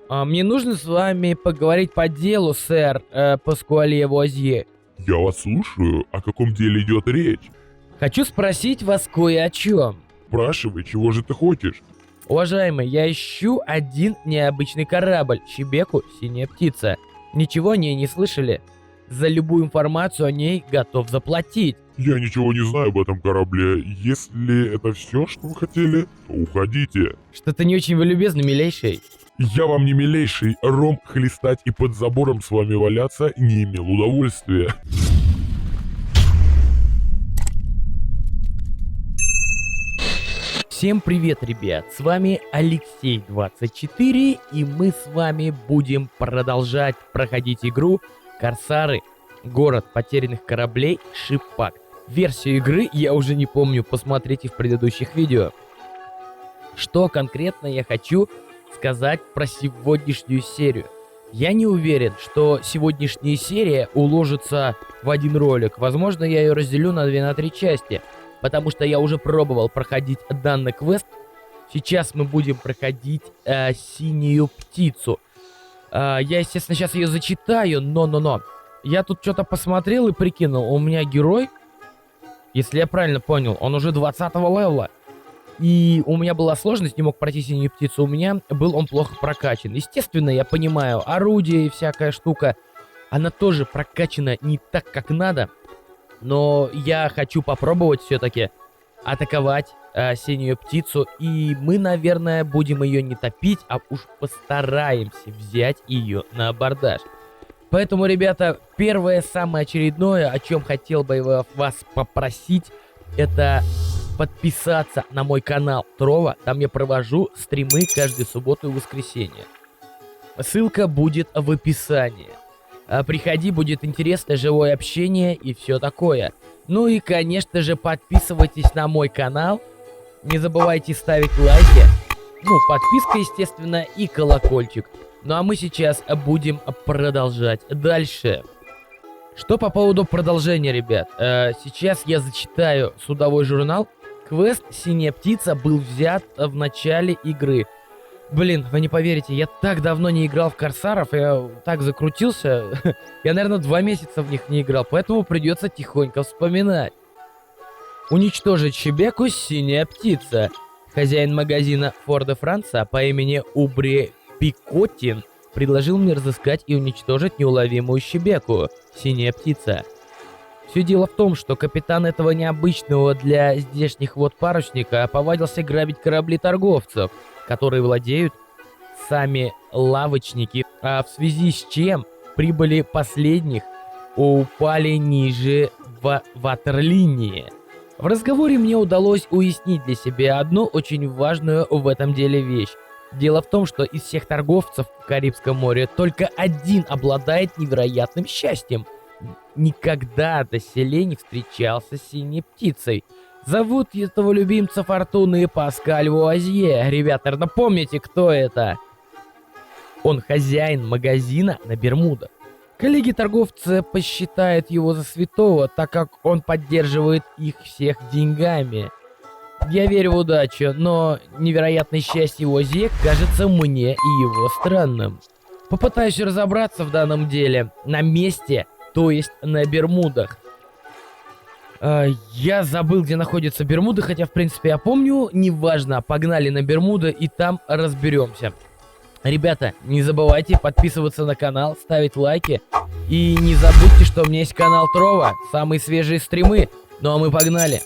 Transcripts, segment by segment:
Мне нужно с вами поговорить по делу, сэр Паскуале Вуазье. Я вас слушаю. О каком деле идет речь? Хочу спросить вас кое о чем. Спрашивай, чего же ты хочешь? Уважаемый, я ищу один необычный корабль, Щебеку «Синяя птица». Ничего о ней не слышали? За любую информацию о ней готов заплатить. Я ничего не знаю об этом корабле. Если это все, что вы хотели, то уходите. Что-то не очень вы любезны, милейший. Я вам не милейший. Ром хлестать и под забором с вами валяться не имел удовольствия. Всем привет, ребят, с вами Алексей24, и мы с вами будем продолжать проходить игру Корсары, город потерянных кораблей Шипак. Версию игры я уже не помню, посмотрите в предыдущих видео. Что конкретно я хочу сказать про сегодняшнюю серию. Я не уверен, что сегодняшняя серия уложится в один ролик, возможно я ее разделю на 2-3 части. Потому что я уже пробовал проходить данный квест. Сейчас мы будем проходить синюю птицу. Я, естественно, сейчас ее зачитаю, но. Я тут что-то посмотрел и прикинул. У меня герой, если я правильно понял, он уже 20-го левела. И у меня была сложность, не мог пройти синюю птицу. У меня был он плохо прокачан. Естественно, я понимаю, орудие и всякая штука, она тоже прокачана не так, как надо. Но я хочу попробовать все-таки атаковать синюю птицу. И мы, наверное, будем ее не топить, а уж постараемся взять ее на абордаж. Поэтому, ребята, первое, самое очередное, о чем хотел бы вас попросить, это подписаться на мой канал Трова. Там я провожу стримы каждую субботу и воскресенье. Ссылка будет в описании. Приходи, будет интересное живое общение и все такое. Ну и, конечно же, подписывайтесь на мой канал. Не забывайте ставить лайки. Ну, подписка, естественно, и колокольчик. Ну а мы сейчас будем продолжать дальше. Что по поводу продолжения, ребят? Сейчас я зачитаю судовой журнал. Квест «Синяя птица» был взят в начале игры. Блин, вы не поверите, я так давно не играл в Корсаров, я так закрутился. Я, наверное, 2 месяца в них не играл, поэтому придется тихонько вспоминать. Уничтожить Щебеку «Синяя птица». Хозяин магазина Форда Франца по имени Убри Пикотин предложил мне разыскать и уничтожить неуловимую Щебеку «Синяя птица». Все дело в том, что капитан этого необычного для здешних вод парусника повадился грабить корабли торговцев, которые владеют сами лавочники, а в связи с чем прибыли последних упали ниже в ватерлинии. В разговоре мне удалось уяснить для себя одну очень важную в этом деле вещь. Дело в том, что из всех торговцев в Карибском море только один обладает невероятным счастьем. Никогда доселе не встречался с синей птицей. Зовут этого любимца фортуны Паскаль Вуазье. Ребята, напомните, кто это? Он хозяин магазина на Бермудах. Коллеги-торговцы посчитают его за святого, так как он поддерживает их всех деньгами. Я верю в удачу, но невероятное счастье Вуазье кажется мне и его странным. Попытаюсь разобраться в данном деле на месте, то есть на Бермудах. Я забыл, где находятся Бермуды, хотя, в принципе, я помню. Неважно, погнали на Бермуды и там разберемся. Ребята, не забывайте подписываться на канал, ставить лайки. И не забудьте, что у меня есть канал Трова, самые свежие стримы. Ну а мы погнали.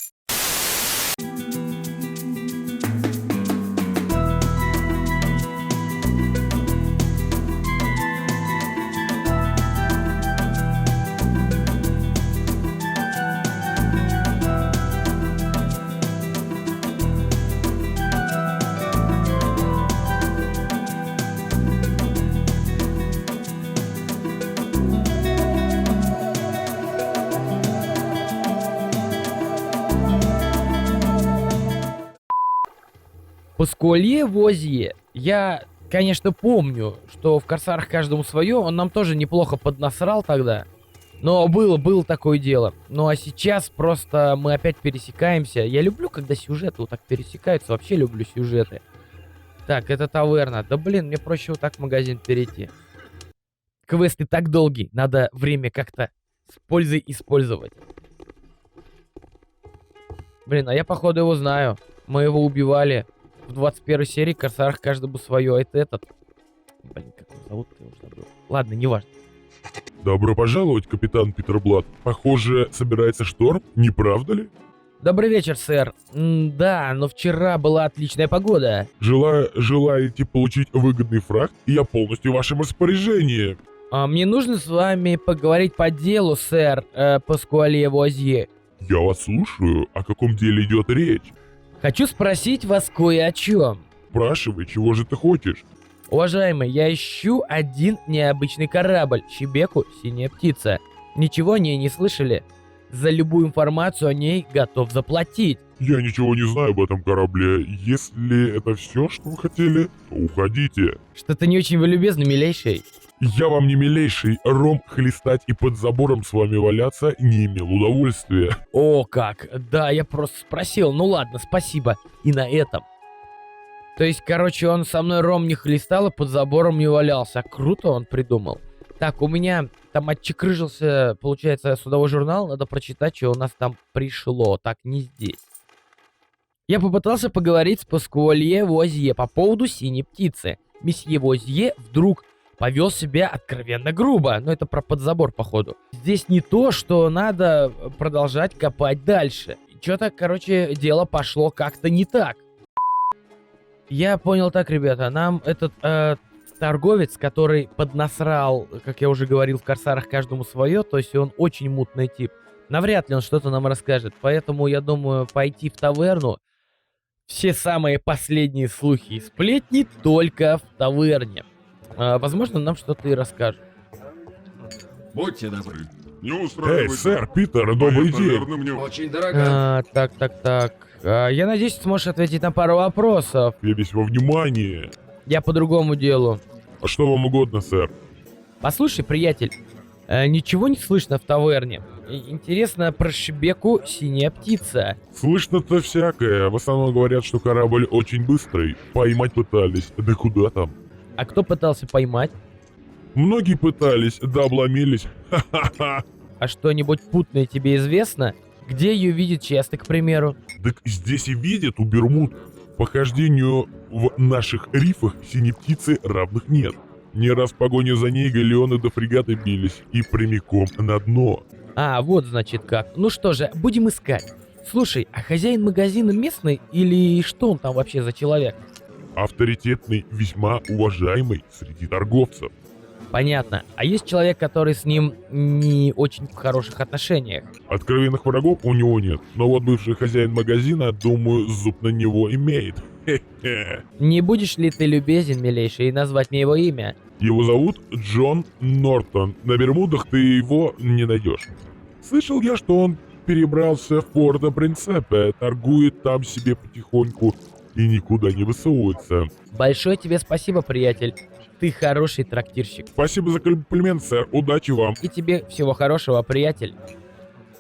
Паскуале Вуазье. Я, конечно, помню, что в Корсарах каждому свое. Он нам тоже неплохо поднасрал тогда. Но было такое дело. Ну а сейчас просто мы опять пересекаемся. Я люблю, когда сюжеты вот так пересекаются. Вообще люблю сюжеты. Так, это таверна. Да блин, мне проще вот так в магазин перейти. Квесты так долгий, надо время как-то с пользой использовать. Блин, а я походу его знаю. Мы его убивали в 21 серии, Корсарах каждому свое. Это этот. Блин, как его зовут, я уже забыл. Ладно, неважно. Добро пожаловать, капитан Питерблат. Похоже, собирается шторм, не правда ли? Добрый вечер, сэр. Да, но вчера была отличная погода. Желаете получить выгодный фраг? Я полностью в вашем распоряжении. Мне нужно с вами поговорить по делу, сэр Паскуале Вуазье. Я вас слушаю. О каком деле идет речь? Хочу спросить вас кое о чем. Спрашивай, чего же ты хочешь? Уважаемый, я ищу один необычный корабль, Шибеку «Синяя птица». Ничего о ней не слышали? За любую информацию о ней готов заплатить. Я ничего не знаю об этом корабле. Если это все, что вы хотели, то уходите. Что-то не очень вы любезны, милейший. Я вам не милейший. Ром хлестать и под забором с вами валяться не имел удовольствия. О, как. Да, я просто спросил. Ну ладно, спасибо. И на этом. То есть, короче, он со мной ром не хлестал и под забором не валялся. Круто он придумал. Так, у меня там отчекрыжился, получается, судовой журнал. Надо прочитать, что у нас там пришло. Так, не здесь. Я попытался поговорить с Паскуалье Вуазье по поводу синей птицы. Месье Вуазье вдруг повел себя откровенно грубо. Но это про подзабор, походу. Здесь не то, что надо продолжать копать дальше. Что-то, короче, дело пошло как-то не так. Я понял так, ребята. Нам этот торговец, который поднасрал, как я уже говорил, в Корсарах каждому свое, то есть он очень мутный тип. Навряд ли он что-то нам расскажет. Поэтому я думаю пойти в таверну. Все самые последние слухи и сплетни только в таверне. Возможно, нам что-то и расскажут. Будьте добры. Не Эй, устраивайте. сэр, Питер, добрый Это, день. наверное, мне Очень дорого. Так. Я надеюсь, ты сможешь ответить на пару вопросов. Я весь во внимании. Я по другому делу. А что вам угодно, сэр? Послушай, приятель, ничего не слышно в таверне. Интересно про Шибеку «Синяя птица». Слышно-то всякое. В основном говорят, что корабль очень быстрый. Поймать пытались. Да куда там? А кто пытался поймать? Многие пытались, да обломились. Ха-ха-ха. А что-нибудь путное тебе известно? Где ее видят часто, к примеру? Так здесь и видят у Бермуд. Похождению в наших рифах синей птицы равных нет. Не раз в погоне за ней галеоны до фрегаты бились и прямиком на дно. А, вот значит как. Ну что же, будем искать. Слушай, а хозяин магазина местный или что он там вообще за человек? Авторитетный, весьма уважаемый среди торговцев. Понятно. А есть человек, который с ним не очень в хороших отношениях? Откровенных врагов у него нет, но вот бывший хозяин магазина, думаю, зуб на него имеет. Хе-хе. Не будешь ли ты любезен, милейший, и назвать мне его имя? Его зовут Джон Нортон. На Бермудах ты его не найдешь. Слышал я, что он перебрался в Порто-Принцепе, торгует там себе потихоньку и никуда не высовывается. Большое тебе спасибо, приятель. Ты хороший трактирщик. Спасибо за комплимент, сэр. Удачи вам. И тебе всего хорошего, приятель.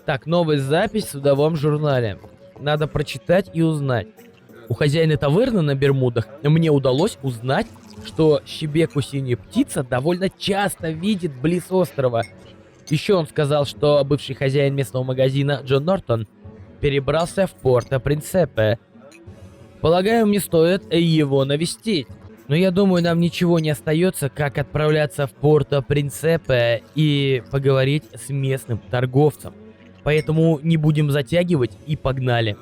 Так, новая запись в судовом журнале. Надо прочитать и узнать. У хозяина таверны на Бермудах мне удалось узнать, что Шибеку «Синяя птица» довольно часто видит близ острова. Еще он сказал, что бывший хозяин местного магазина Джон Нортон перебрался в Порто-Принцепе. Полагаю, мне стоит его навестить. Но я думаю, нам ничего не остается, как отправляться в Порто-Принцепе и поговорить с местным торговцем. Поэтому не будем затягивать и погнали.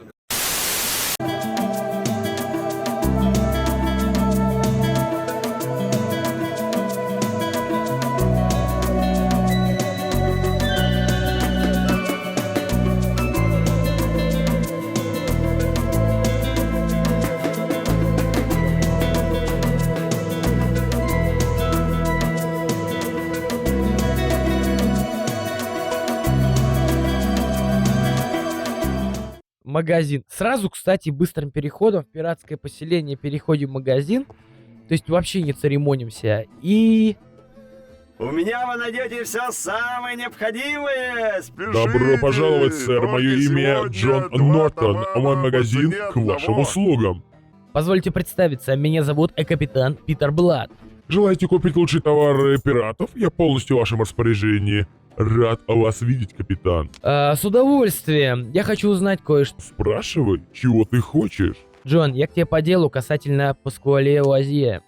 Магазин. Сразу, кстати, быстрым переходом в пиратское поселение переходим в магазин. То есть вообще не церемонимся. И... У меня вы найдете все самое необходимое. Спешите. Добро пожаловать, сэр. Мое Только имя сегодня Джон 2 Нортон. товара Мой по магазин цене к вашим одного. услугам. Позвольте представиться, меня зовут капитан Питер Блад. Желаете купить лучшие товары пиратов? Я полностью в вашем распоряжении. Рад вас видеть, капитан. С удовольствием. Я хочу узнать кое-что. Спрашивай, чего ты хочешь? Джон, я к тебе по делу касательно Паскуале Луазье.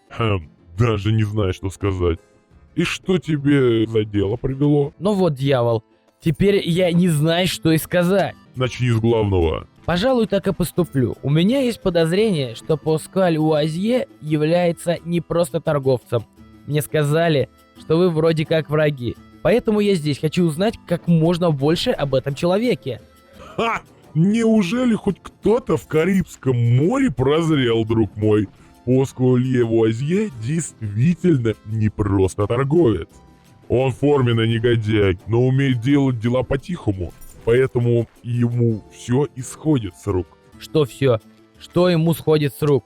Даже не знаю, что сказать. И что тебе за дело привело? Ну вот, дьявол. Теперь я не знаю, что и сказать. Начни с главного. Пожалуй, так и поступлю. У меня есть подозрение, что Паскуаль Луазье является не просто торговцем. Мне сказали, что вы вроде как враги. Поэтому я здесь хочу узнать как можно больше об этом человеке. Ха! Неужели хоть кто-то в Карибском море прозрел, друг мой? Паскуаль Луазье действительно не просто торговец. Он форменный негодяй, но умеет делать дела по-тихому. Поэтому ему все исходит с рук. Что все? Что ему сходит с рук?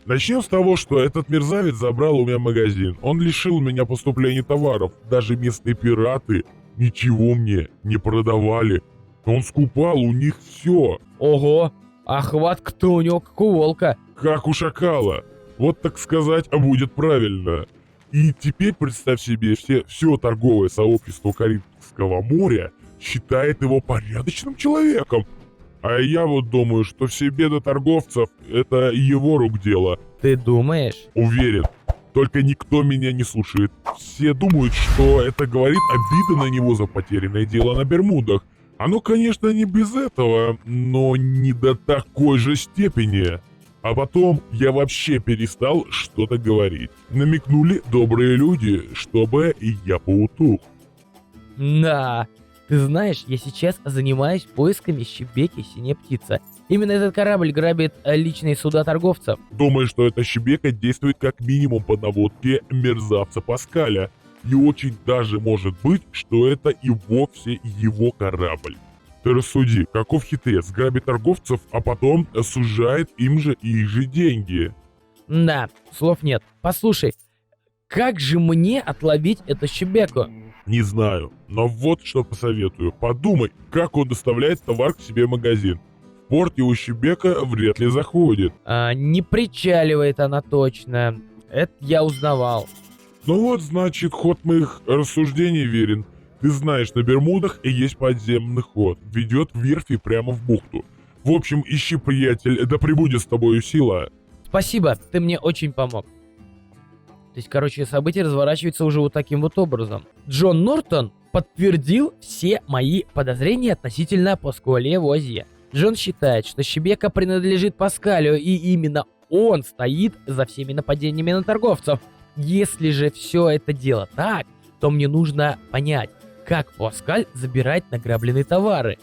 Начнем с того, что этот мерзавец забрал у меня магазин. Он лишил меня поступления товаров. Даже местные пираты ничего мне не продавали. Он скупал у них все. Ого, а хватка-то у него как у волка. Как у шакала. Вот так сказать, а будет правильно. И теперь представь себе, все торговое сообщество Карибского моря считает его порядочным человеком. А я вот думаю, что все беды торговцев — это его рук дело. Ты думаешь? Уверен. Только никто меня не слушает. Все думают, что это говорит обида на него за потерянное дело на Бермудах. Оно, конечно, не без этого, но не до такой же степени. А потом я вообще перестал что-то говорить. Намекнули добрые люди, чтобы и я поутух. Да. Ты знаешь, я сейчас занимаюсь поисками щебеки «Синяя птица». Именно этот корабль грабит личные суда торговцев. Думаю, что эта щебека действует как минимум по наводке мерзавца Паскаля. И очень даже может быть, что это и вовсе его корабль. Ты рассуди, каков хитрец грабит торговцев, а потом сужает им же их же деньги. Да, слов нет. Послушай, как же мне отловить эту щебеку? Не знаю, но вот что посоветую. Подумай, как он доставляет товар к себе в магазин. В порт его щебека вряд ли заходит. Не причаливает она точно. Это я узнавал. Ну вот, значит, ход моих рассуждений верен. Ты знаешь, на Бермудах и есть подземный ход. Ведет в верфи прямо в бухту. В общем, ищи, приятель, да пребудет с тобою сила. Спасибо, ты мне очень помог. То есть, короче, события разворачиваются уже вот таким вот образом. Джон Нортон подтвердил все мои подозрения относительно Паскуале Луазье. Джон считает, что щебека принадлежит Паскалю, и именно он стоит за всеми нападениями на торговцев. Если же все это дело так, то мне нужно понять, как Паскаль забирает награбленные товары.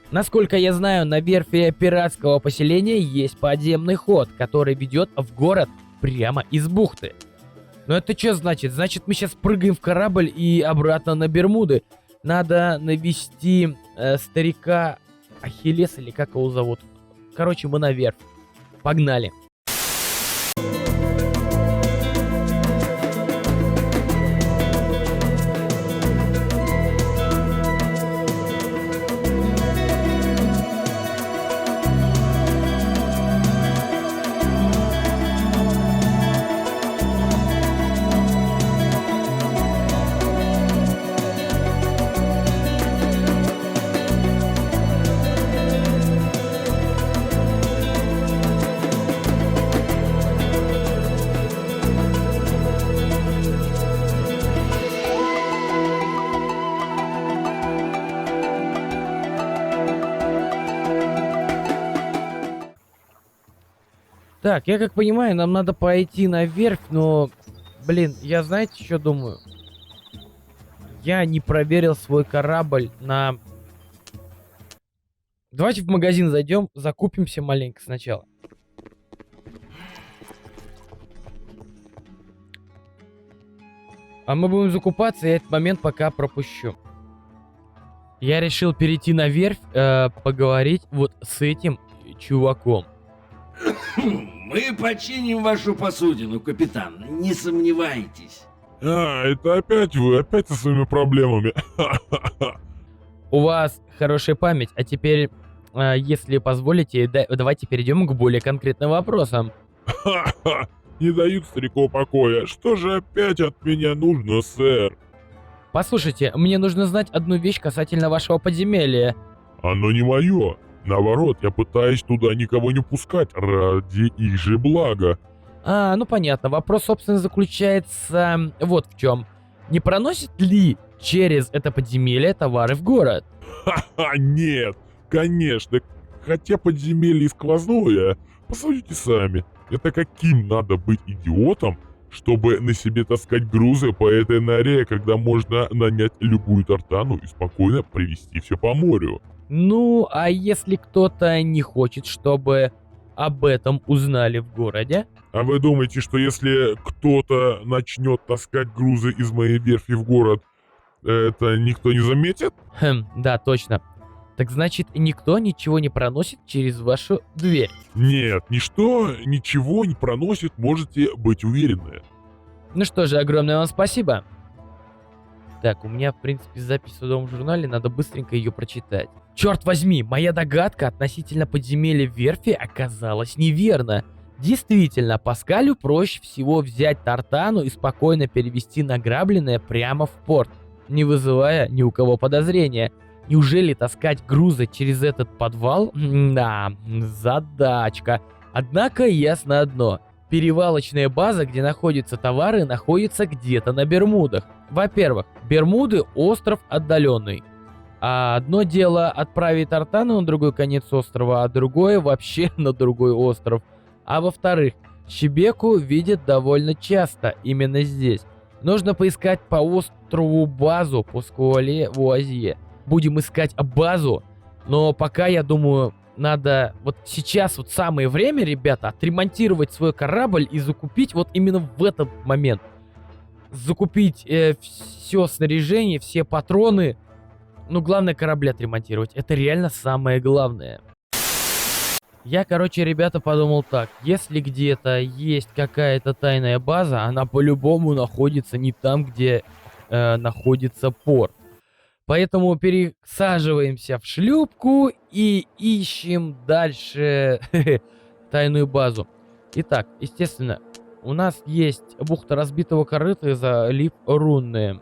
Насколько я знаю, на верфи пиратского поселения есть подземный ход, который ведет в город прямо из бухты. Но это что значит? Значит, мы сейчас прыгаем в корабль и обратно на Бермуды. Надо навести старика Ахиллес, или как его зовут. Короче, мы наверх. Погнали. Так, я как понимаю, нам надо пойти наверх, но... Блин, я знаете, что думаю? Я не проверил свой корабль на... Давайте в магазин зайдем, закупимся маленько сначала. А мы будем закупаться, я этот момент пока пропущу. Я решил перейти на верфь, поговорить вот с этим чуваком. Мы починим вашу посудину, капитан, не сомневайтесь. Это опять вы, опять со своими проблемами. У вас хорошая память, а теперь, если позволите, давайте перейдем к более конкретным вопросам. Ха-ха! Не дают старику покоя. Что же опять от меня нужно, сэр? Послушайте, мне нужно знать одну вещь касательно вашего подземелья. Оно не мое. Наоборот, я пытаюсь туда никого не пускать ради их же блага. Ну понятно. Вопрос, собственно, заключается вот в чем. Не проносит ли через это подземелье товары в город? Ха-ха, нет, конечно. Хотя подземелье сквозное, посудите сами. Это каким надо быть идиотом, чтобы на себе таскать грузы по этой норе, когда можно нанять любую тартану и спокойно привезти все по морю? Ну, а если кто-то не хочет, чтобы об этом узнали в городе? А вы думаете, что если кто-то начнет таскать грузы из моей верфи в город, это никто не заметит? Да, точно. Так значит, никто ничего не проносит через вашу дверь? Нет, ничто, ничего не проносит, можете быть уверены. Ну что же, огромное вам спасибо. Так, у меня, в принципе, запись в судовом журнале, надо быстренько ее прочитать. Черт возьми, моя догадка относительно подземелья верфи оказалась неверна. Действительно, Паскалю проще всего взять тартану и спокойно перевести награбленное прямо в порт, не вызывая ни у кого подозрения. Неужели таскать грузы через этот подвал? Да, задачка. Однако ясно одно. Перевалочная база, где находятся товары, находится где-то на Бермудах. Во-первых, Бермуды – остров отдаленный. А одно дело отправить тартану на другой конец острова, а другое вообще на другой остров. А во-вторых, Шебеку видят довольно часто именно здесь. Нужно поискать по острову базу по скале Вуазье. Будем искать базу, но пока, я думаю, надо вот сейчас вот самое время, ребята, отремонтировать свой корабль и закупить вот именно в этот момент. Закупить все снаряжение, все патроны. Ну, главное, корабли отремонтировать. Это реально самое главное. Я, короче, ребята, подумал так. Если где-то есть какая-то тайная база, она по-любому находится не там, где находится порт. Поэтому пересаживаемся в шлюпку и ищем дальше тайную базу. Итак, естественно, у нас есть бухта разбитого корыта и залив Рунные.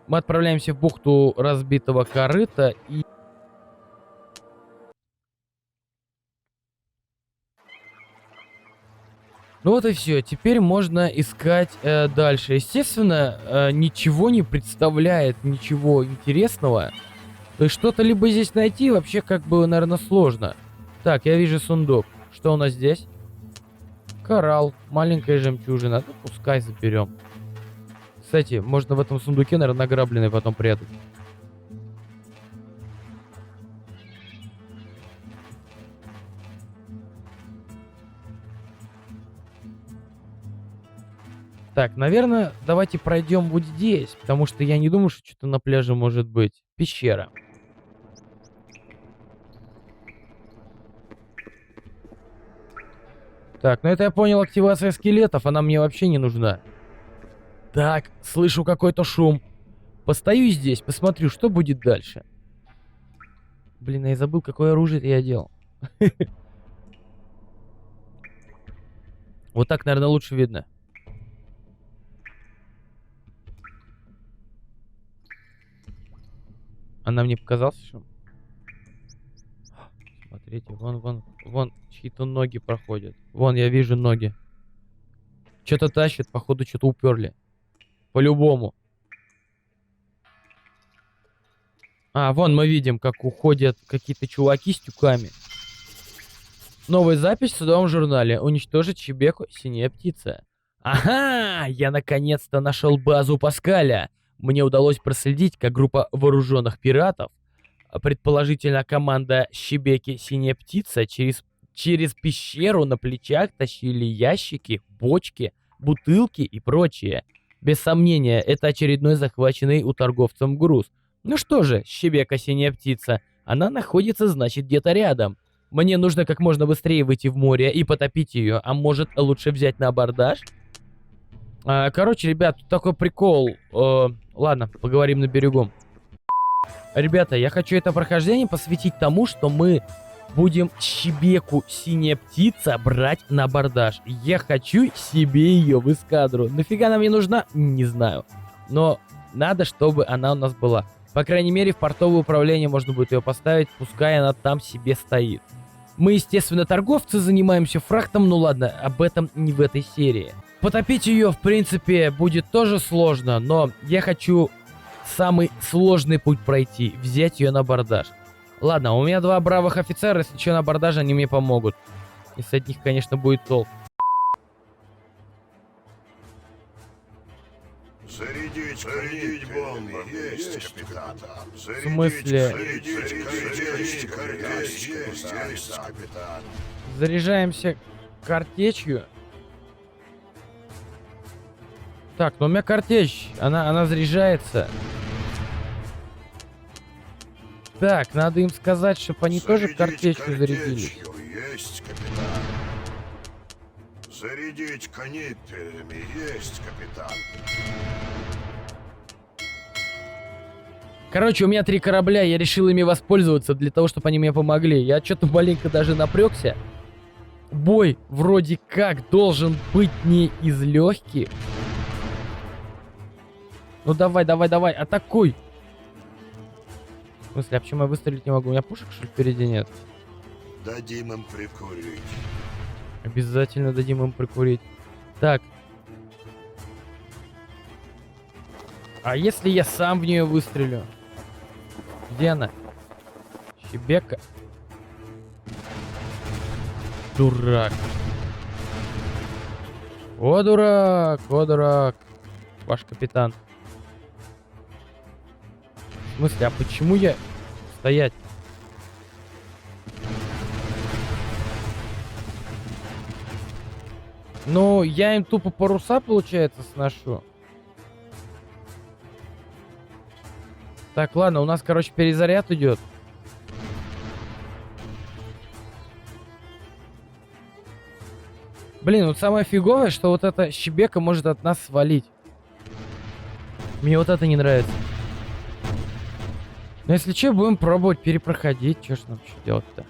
Мы отправляемся в бухту разбитого корыта и... Ну вот и все. Теперь можно искать дальше. Естественно, ничего не представляет, ничего интересного. То есть что-то либо здесь найти вообще как бы, наверное, сложно. Так, я вижу сундук. Что у нас здесь? Коралл, маленькая жемчужина. Ну, пускай заберем. Кстати, можно в этом сундуке, наверное, награбленный потом прятать. Так, наверное, давайте пройдем вот здесь, потому что я не думаю, что что-то на пляже может быть. Пещера. Так, ну это я понял, активация скелетов, она мне вообще не нужна. Так, слышу какой-то шум. Постою здесь, посмотрю, что будет дальше. Блин, я забыл, какое оружие я одел. Вот так, наверное, лучше видно. Она мне показалась, что... Смотрите, вон чьи-то ноги проходят. Вон, я вижу ноги. Что-то тащит, походу, что-то уперли. По-любому. А, вон мы видим, как уходят какие-то чуваки с тюками. Новая запись в судовом журнале. Уничтожить Шебеку синяя птица. Ага! Я наконец-то нашел базу Паскаля. Мне удалось проследить, как группа вооруженных пиратов, предположительно команда Шебеки Синяя Птица, через пещеру на плечах тащили ящики, бочки, бутылки и прочее. Без сомнения, это очередной захваченный у торговцев груз. Ну что же, Шебека Синяя Птица, она находится, значит, где-то рядом. Мне нужно как можно быстрее выйти в море и потопить ее, а может лучше взять на абордаж? Короче, ребят, тут такой прикол. Ладно, поговорим на берегу. Ребята, я хочу это прохождение посвятить тому, что мы будем щебеку «Синяя птица» брать на абордаж. Я хочу себе ее в эскадру. Нафига она мне нужна? Не знаю. Но надо, чтобы она у нас была. По крайней мере, в портовое управление можно будет ее поставить, пускай она там себе стоит. Мы, естественно, торговцы, занимаемся фрахтом, ну ладно, об этом не в этой серии. Потопить ее, в принципе, будет тоже сложно, но я хочу самый сложный путь пройти, взять ее на абордаж. Ладно, у меня 2 бравых офицера, если что, на абордаже они мне помогут. И с них, конечно, будет толк. Зарядить бомбы. Есть, капитан. В смысле? Есть, капитан. Заряжаемся картечью. Так, ну у меня картечь, она заряжается. Так, надо им сказать, чтобы они тоже картечью зарядились. Есть, капитан. Зарядить канителями. Есть, капитан. Короче, у меня 3 корабля, я решил ими воспользоваться для того, чтобы они мне помогли. Я что-то маленько даже напрягся. Бой вроде как должен быть не из легких. Ну давай, атакуй. В смысле, а почему я выстрелить не могу? У меня пушек, что ли, впереди нет? Дадим им прикурить. Обязательно дадим им прикурить. Так. А если я сам в нее выстрелю? Где она? Щебека. Дурак. О, дурак, ваш капитан. В смысле, а почему я... Стоять. Ну, я им тупо паруса, получается, сношу. Так, ладно, у нас, короче, перезаряд идет. Блин, вот самое фиговое, что вот эта щебека может от нас свалить. Мне вот это не нравится. Но если что, будем пробовать перепроходить. Что ж нам еще делать-то?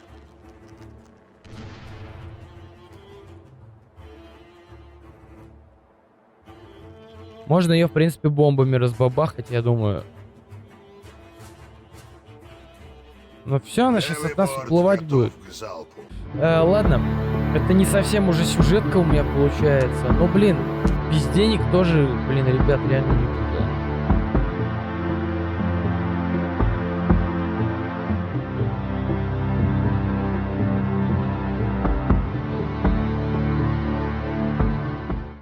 Можно ее, в принципе, бомбами разбабахать, я думаю. Но все, она сейчас от нас уплывать будет. Ладно, это не совсем уже сюжетка у меня получается. Но, блин, без денег тоже, блин, ребят, реально не